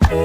Okay,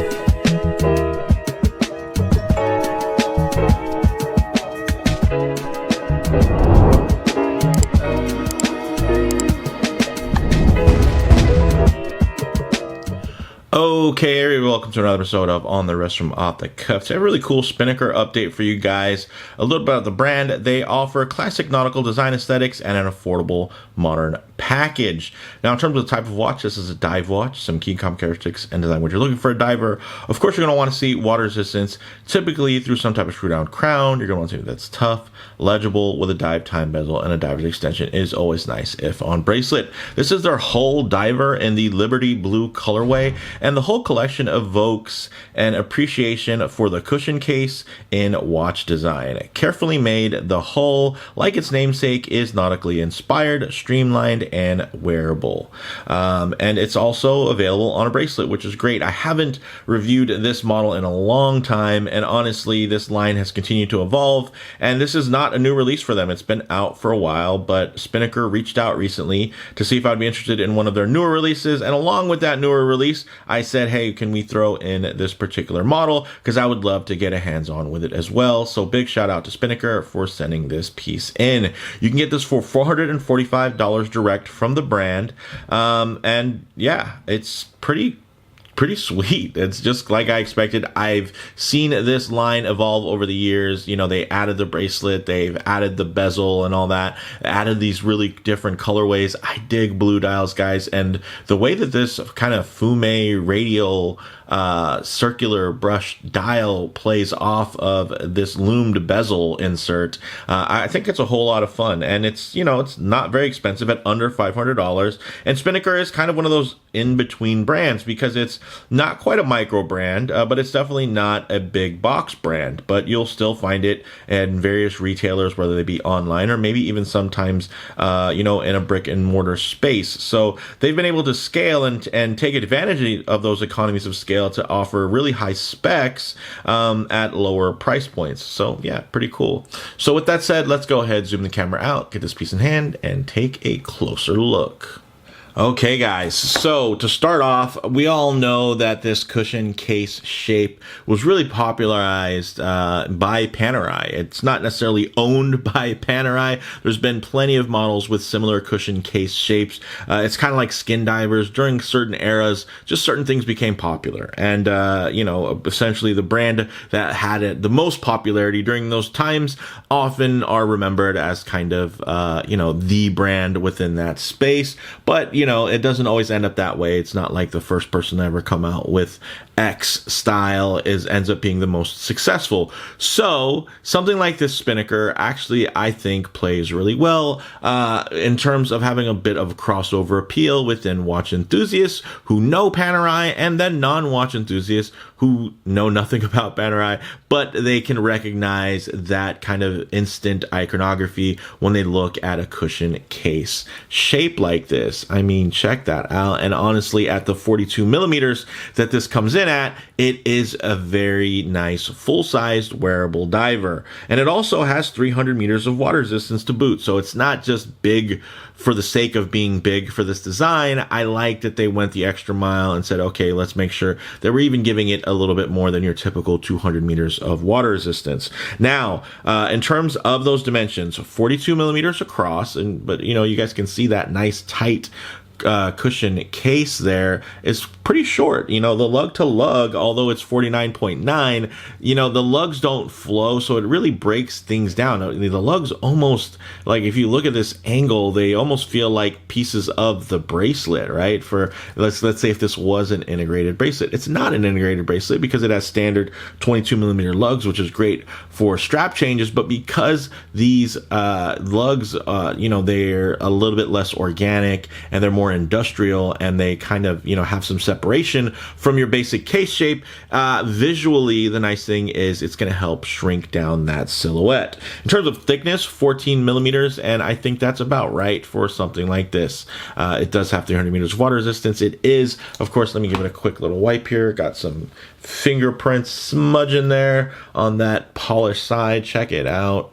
everybody, welcome to another episode of On the Wrist from Off the Cuff. Today, a really cool Spinnaker update for you guys. A little bit about the brand. They offer classic nautical design aesthetics and an affordable modern package. Now, in terms of the type of watch, this is a dive watch. Some key characteristics and design. When you're looking for a diver, of course, you're going to want to see water resistance, typically through some type of screw-down crown. You're going to want to see that's tough, legible, with a dive time bezel, and a diver's extension is always nice if on bracelet. This is their whole diver in the Liberty Blue colorway, and the whole collection evokes an appreciation for the cushion case in watch design. Carefully made, the hull, like its namesake, is nautically inspired, streamlined, and wearable. And it's also available on a bracelet, which is great. I haven't reviewed this model in a long time, and honestly, this line has continued to evolve, and this is not a new release for them. It's been out for a while, but Spinnaker reached out recently to see if I'd be interested in one of their newer releases, and along with that newer release, I said, hey, can we throw in this particular model? Because I would love to get a hands-on with it as well. So big shout out to Spinnaker for sending this piece in. You can get this for $445 direct from the brand. And yeah, it's pretty sweet. It's just like I expected. I've seen this line evolve over the years. You know, they added the bracelet, they've added the bezel and all that, added these really different colorways. I dig blue dials, guys, and the way that this kind of fume radial circular brush dial plays off of this loomed bezel insert, I think it's a whole lot of fun, and it's, you know, it's not very expensive at under $500. And Spinnaker is kind of one of those in-between brands because it's not quite a micro brand, but it's definitely not a big box brand, but you'll still find it in various retailers, whether they be online or maybe even sometimes, you know, in a brick and mortar space. So they've been able to scale and take advantage of those economies of scale to offer really high specs at lower price points. So yeah, pretty cool. So with that said, let's go ahead, zoom the camera out, get this piece in hand, and take a closer look. Okay, guys, so to start off, we all know that this cushion case shape was really popularized by Panerai. It's not necessarily owned by Panerai. There's been plenty of models with similar cushion case shapes. It's kind of like skin divers. During certain eras, just certain things became popular. And, you know, essentially the brand that had it the most popularity during those times often are remembered as kind of, you know, the brand within that space. But, you know, it doesn't always end up that way. It's not like the first person to ever come out with X style ends up being the most successful. So something like this Spinnaker actually, I think, plays really well in terms of having a bit of a crossover appeal within watch enthusiasts who know Panerai, and then non-watch enthusiasts who know nothing about Panerai, but they can recognize that kind of instant iconography when they look at a cushion case shape like this. I mean, check that out. And honestly, at the 42 millimeters that this comes in at, it is a very nice full-sized wearable diver. And it also has 300 meters of water resistance to boot. So it's not just big for the sake of being big for this design. I like that they went the extra mile and said, okay, let's make sure that we're even giving it a little bit more than your typical 200 meters of water resistance. Now, in terms of those dimensions, 42 millimeters across, but you know, you guys can see that nice tight cushion case there is pretty short. You know, the lug to lug, although it's 49.9, you know, the lugs don't flow, so it really breaks things down. The lugs almost, like, if you look at this angle, they almost feel like pieces of the bracelet, right? For let's say if this was an integrated bracelet. It's not an integrated bracelet because it has standard 22 millimeter lugs, which is great for strap changes, but because these lugs, you know, they're a little bit less organic and they're more industrial, and they kind of, you know, have some separation from your basic case shape. Visually, the nice thing is it's going to help shrink down that silhouette. In terms of thickness, 14 millimeters, and I think that's about right for something like this. It does have 300 meters of water resistance. It is, of course, let me give it a quick little wipe here. Got some fingerprints smudging there on that polished side. Check it out.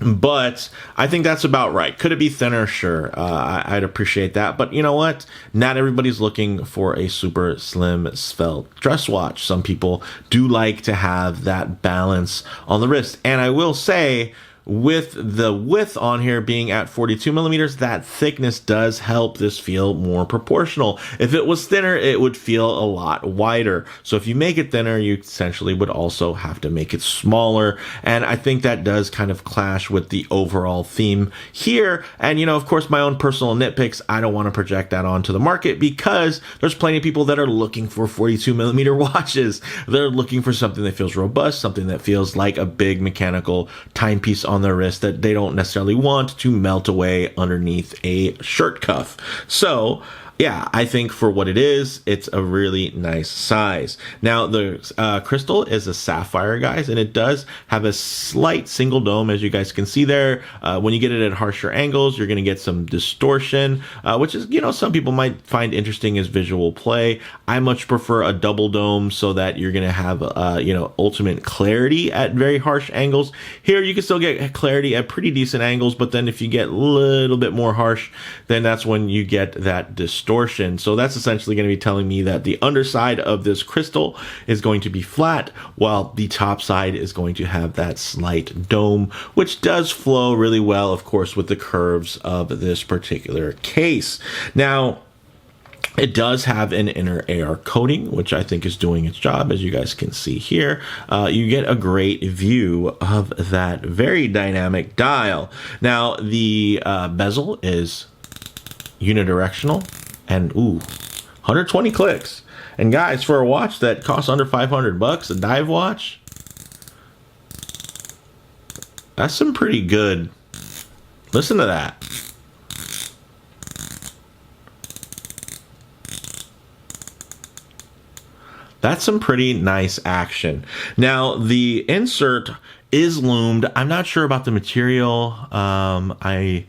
But I think that's about right. Could it be thinner? Sure. I'd appreciate that. But you know what? Not everybody's looking for a super slim, svelte dress watch. Some people do like to have that balance on the wrist. And I will say, with the width on here being at 42 millimeters, that thickness does help this feel more proportional. If it was thinner, it would feel a lot wider. So if you make it thinner, you essentially would also have to make it smaller. And I think that does kind of clash with the overall theme here. And, you know, of course, my own personal nitpicks, I don't want to project that onto the market because there's plenty of people that are looking for 42 millimeter watches. They're looking for something that feels robust, something that feels like a big mechanical timepiece on their wrist that they don't necessarily want to melt away underneath a shirt cuff. So yeah, I think for what it is, it's a really nice size. Now, the crystal is a sapphire, guys, and it does have a slight single dome, as you guys can see there. When you get it at harsher angles, you're going to get some distortion, which is, you know, some people might find interesting as visual play. I much prefer a double dome so that you're going to have, you know, ultimate clarity at very harsh angles. Here, you can still get clarity at pretty decent angles, but then if you get a little bit more harsh, then that's when you get that distortion. So that's essentially going to be telling me that the underside of this crystal is going to be flat, while the top side is going to have that slight dome, which does flow really well, of course, with the curves of this particular case. Now, it does have an inner AR coating, which I think is doing its job. As you guys can see here, you get a great view of that very dynamic dial. Now, the bezel is unidirectional. And ooh, 120 clicks. And guys, for a watch that costs under $500, a dive watch, that's some pretty good. Listen to that. That's some pretty nice action. Now, the insert is loomed. I'm not sure about the material. I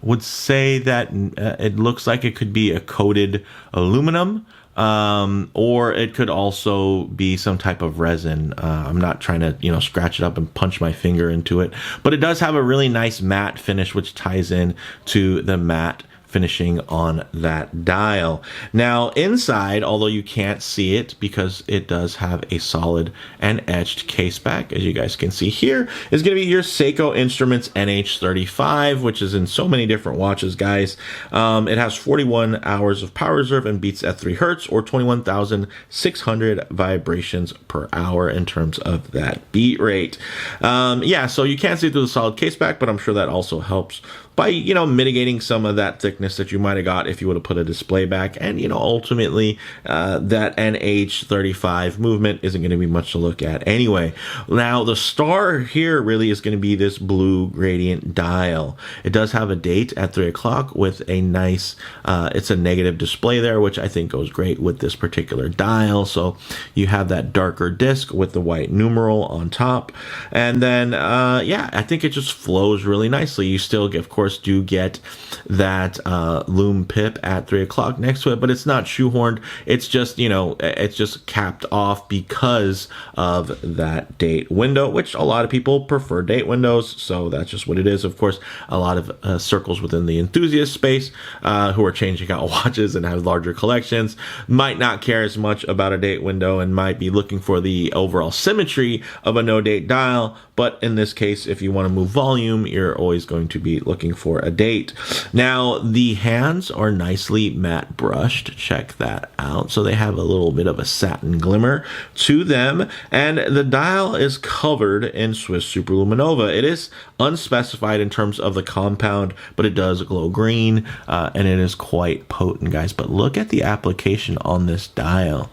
would say that it looks like it could be a coated aluminum, or it could also be some type of resin. I'm not trying to, you know, scratch it up and punch my finger into it, but it does have a really nice matte finish, which ties in to the matte finishing on that dial. Now, inside, although you can't see it because it does have a solid and etched case back, as you guys can see here, is going to be your Seiko Instruments NH35, which is in so many different watches, guys. It has 41 hours of power reserve and beats at 3 hertz or 21,600 vibrations per hour in terms of that beat rate. Yeah, so you can't see through the solid case back, but I'm sure that also helps by, you know, mitigating some of that thickness that you might have got if you would have put a display back. And, you know, ultimately, that NH35 movement isn't going to be much to look at anyway. Now, the star here really is going to be this blue gradient dial. It does have a date at 3 o'clock with a nice, it's a negative display there, which I think goes great with this particular dial. So you have that darker disc with the white numeral on top. And then, yeah, I think it just flows really nicely. You still get, of course, do get that loom pip at 3 o'clock next to it, but it's not shoehorned. It's just, you know, it's just capped off because of that date window, which a lot of people prefer date windows. So that's just what it is. Of course, a lot of circles within the enthusiast space who are changing out watches and have larger collections might not care as much about a date window and might be looking for the overall symmetry of a no date dial. But in this case, if you want to move volume, you're always going to be looking for a date. Now, the hands are nicely matte brushed. Check that out. So they have a little bit of a satin glimmer to them. And the dial is covered in Swiss Superluminova. It is unspecified in terms of the compound, but it does glow green, and it is quite potent, guys. But look at the application on this dial.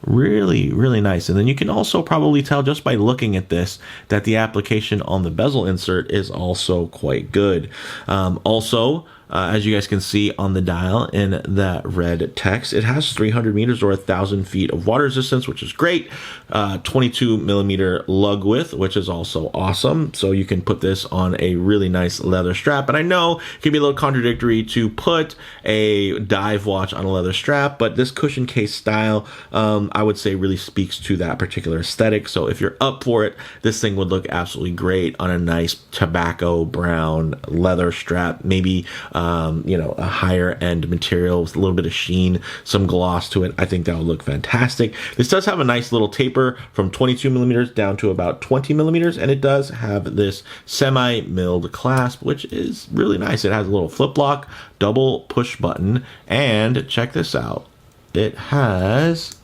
Really, really nice. And then you can also probably tell just by looking at this that the application on the bezel insert is also quite good. Also, as you guys can see on the dial in that red text. It has 300 meters or 1,000 feet of water resistance, which is great. 22 millimeter lug width, which is also awesome. So you can put this on a really nice leather strap. And I know it can be a little contradictory to put a dive watch on a leather strap, but this cushion case style, I would say really speaks to that particular aesthetic. So if you're up for it, this thing would look absolutely great on a nice tobacco brown leather strap, maybe a higher end material with a little bit of sheen, some gloss to it. I think that would look fantastic. This does have a nice little taper from 22 millimeters down to about 20 millimeters, and it does have this semi-milled clasp, which is really nice. It has a little flip lock, double push button, and check this out. It has,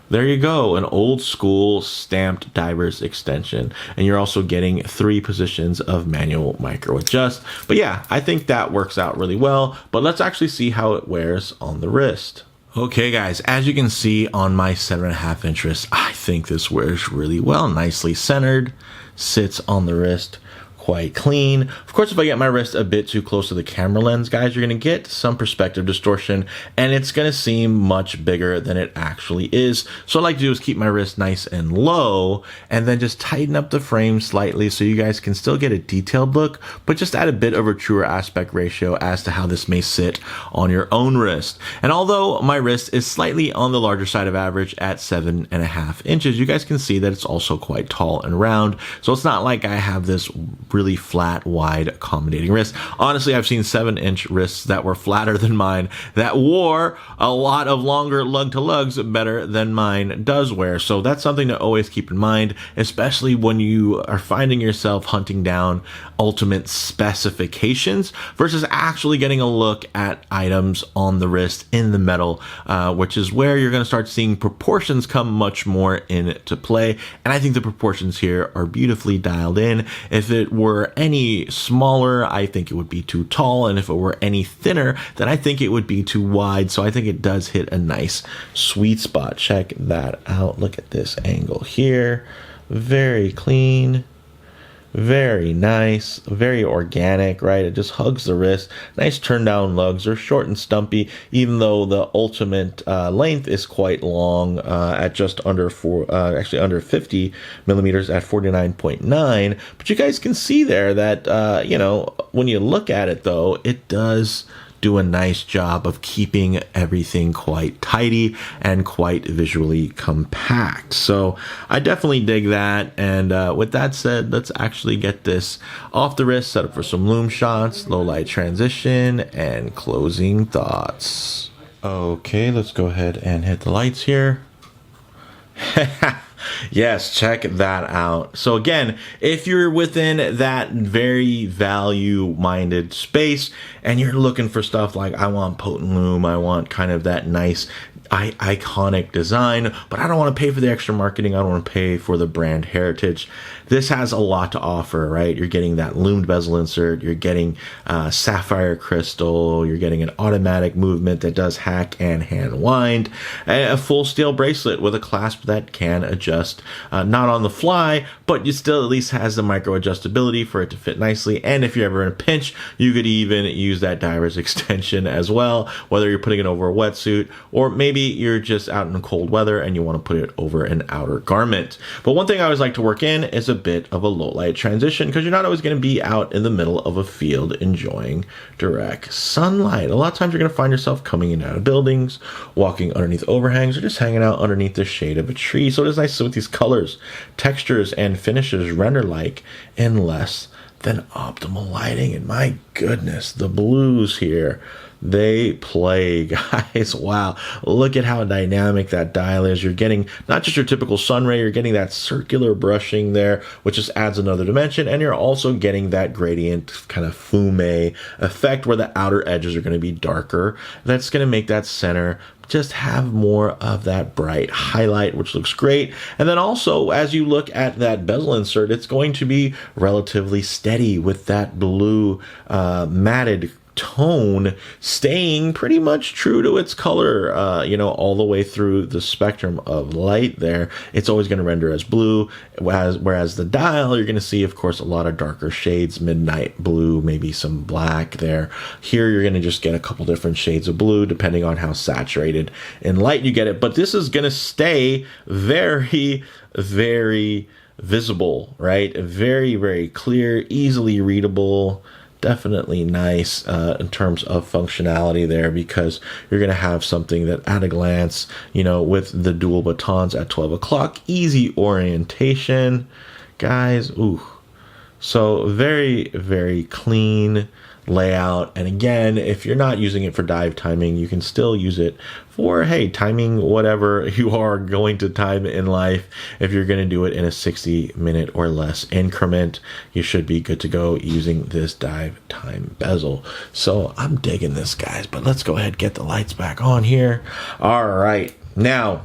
there you go, an old school stamped diver's extension. And you're also getting 3 positions of manual micro adjust. But yeah, I think that works out really well. But let's actually see how it wears on the wrist. Okay guys, as you can see on my 7.5 inch wrist, I think this wears really well. Nicely centered, sits on the wrist quite clean. Of course, if I get my wrist a bit too close to the camera lens, guys, you're going to get some perspective distortion, and it's going to seem much bigger than it actually is. So what I like to do is keep my wrist nice and low, and then just tighten up the frame slightly so you guys can still get a detailed look, but just add a bit of a truer aspect ratio as to how this may sit on your own wrist. And although my wrist is slightly on the larger side of average at 7.5 inches, you guys can see that it's also quite tall and round. So it's not like I have this really flat, wide, accommodating wrist. Honestly, I've seen 7-inch wrists that were flatter than mine that wore a lot of longer lug to lugs better than mine does wear. So that's something to always keep in mind, especially when you are finding yourself hunting down ultimate specifications versus actually getting a look at items on the wrist in the metal, which is where you're going to start seeing proportions come much more into play. And I think the proportions here are beautifully dialed in. If it were any smaller, I think it would be too tall, and if it were any thinner, then I think it would be too wide. So I think it does hit a nice sweet spot. Check that out. Look at this angle here. Very clean, very nice, very organic, right? It just hugs the wrist. Nice turn down lugs. They're short and stumpy, even though the ultimate length is quite long at just under under 50 millimeters at 49.9. But you guys can see there that, when you look at it though, it does do a nice job of keeping everything quite tidy and quite visually compact. So I definitely dig that. And with that said, let's actually get this off the wrist, set up for some loom shots, low light transition, and closing thoughts. Okay, let's go ahead and hit the lights here. Yes, check that out. So again, if you're within that very value-minded space and you're looking for stuff like, I want potent loom, I want kind of that nice iconic design, but I don't want to pay for the extra marketing, I don't want to pay for the brand heritage, this has a lot to offer, right? You're getting that loomed bezel insert, you're getting sapphire crystal, you're getting an automatic movement that does hack and hand wind, a full steel bracelet with a clasp that can adjust, not on the fly, but it still at least has the micro adjustability for it to fit nicely. And if you're ever in a pinch, you could even use that diver's extension as well, whether you're putting it over a wetsuit or maybe you're just out in cold weather and you want to put it over an outer garment. But one thing I always like to work in is a bit of a low light transition, because you're not always going to be out in the middle of a field enjoying direct sunlight. A lot of times you're going to find yourself coming in and out of buildings, walking underneath overhangs, or just hanging out underneath the shade of a tree. So it is nice with these colors, textures, and finishes render like in less than optimal lighting. And my goodness, the blues here, they play, guys. Wow. Look at how dynamic that dial is. You're getting not just your typical sun ray, you're getting that circular brushing there, which just adds another dimension. And you're also getting that gradient kind of fume effect where the outer edges are going to be darker. That's going to make that center just have more of that bright highlight, which looks great. And then also, as you look at that bezel insert, it's going to be relatively steady with that blue matted tone staying pretty much true to its color, all the way through the spectrum of light there. It's always going to render as blue, whereas the dial, you're going to see, of course, a lot of darker shades, midnight blue, maybe some black there. Here, you're going to just get a couple different shades of blue, depending on how saturated in light you get it. But this is going to stay very, very visible, right? Very, very clear, easily readable. Definitely nice in terms of functionality there, because you're going to have something that at a glance, with the dual batons at 12 o'clock, easy orientation, guys. Ooh, so very, very clean layout. And again, if you're not using it for dive timing, you can still use it for, hey, timing whatever you are going to time in life. If you're going to do it in a 60-minute or less increment, you should be good to go using this dive time bezel. So I'm digging this, guys, but let's go ahead and get the lights back on here. All right, now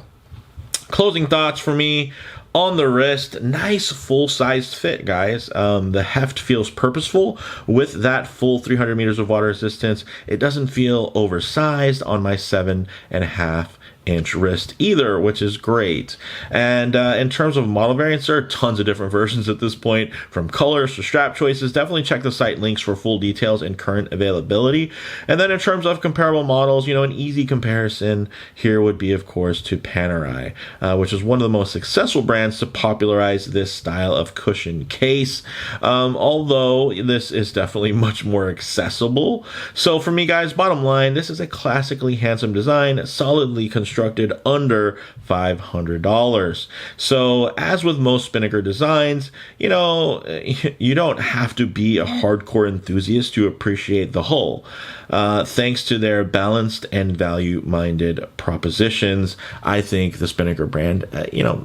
closing thoughts for me. On the wrist, nice full-sized fit, guys. The heft feels purposeful with that full 300 meters of water resistance. It doesn't feel oversized on my 7.5-inch wrist either, which is great. And in terms of model variants, there are tons of different versions at this point, from colors to strap choices. Definitely check the site links for full details and current availability. And then in terms of comparable models, an easy comparison here would be, of course, to Panerai, which is one of the most successful brands to popularize this style of cushion case, although this is definitely much more accessible. So for me, guys, bottom line, this is a classically handsome design, solidly constructed, under $500. So as with most Spinnaker designs, you don't have to be a hardcore enthusiast to appreciate the hull. Thanks to their balanced and value-minded propositions, I think the Spinnaker brand,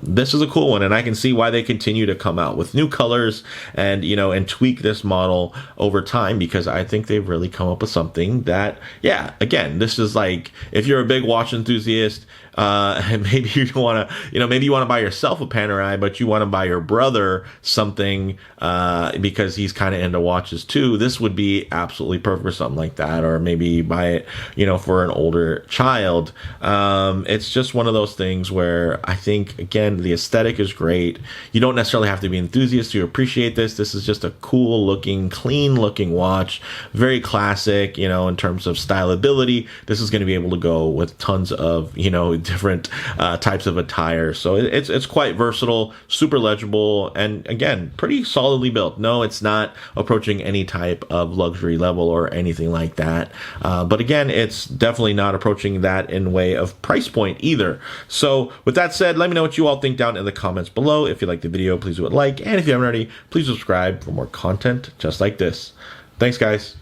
this is a cool one, and I can see why they continue to come out with new colors and, and tweak this model over time, because I think they've really come up with something that, again, this is like, if you're a big watch enthusiast, and maybe you want to, maybe you want to buy yourself a Panerai, but you want to buy your brother something because he's kind of into watches too. This would be absolutely perfect for something like that. Or maybe buy it, for an older child. It's just one of those things where I think, again, the aesthetic is great. You don't necessarily have to be an enthusiast to appreciate this. This is just a cool looking, clean looking watch. Very classic, in terms of stylability. This is going to be able to go with tons of, different types of attire. So it's quite versatile, super legible, and again, pretty solidly built. No, it's not approaching any type of luxury level or anything like that. But again, it's definitely not approaching that in way of price point either. So with that said, let me know what you all think down in the comments below. If you like the video, please do a like. And if you haven't already, please subscribe for more content just like this. Thanks, guys.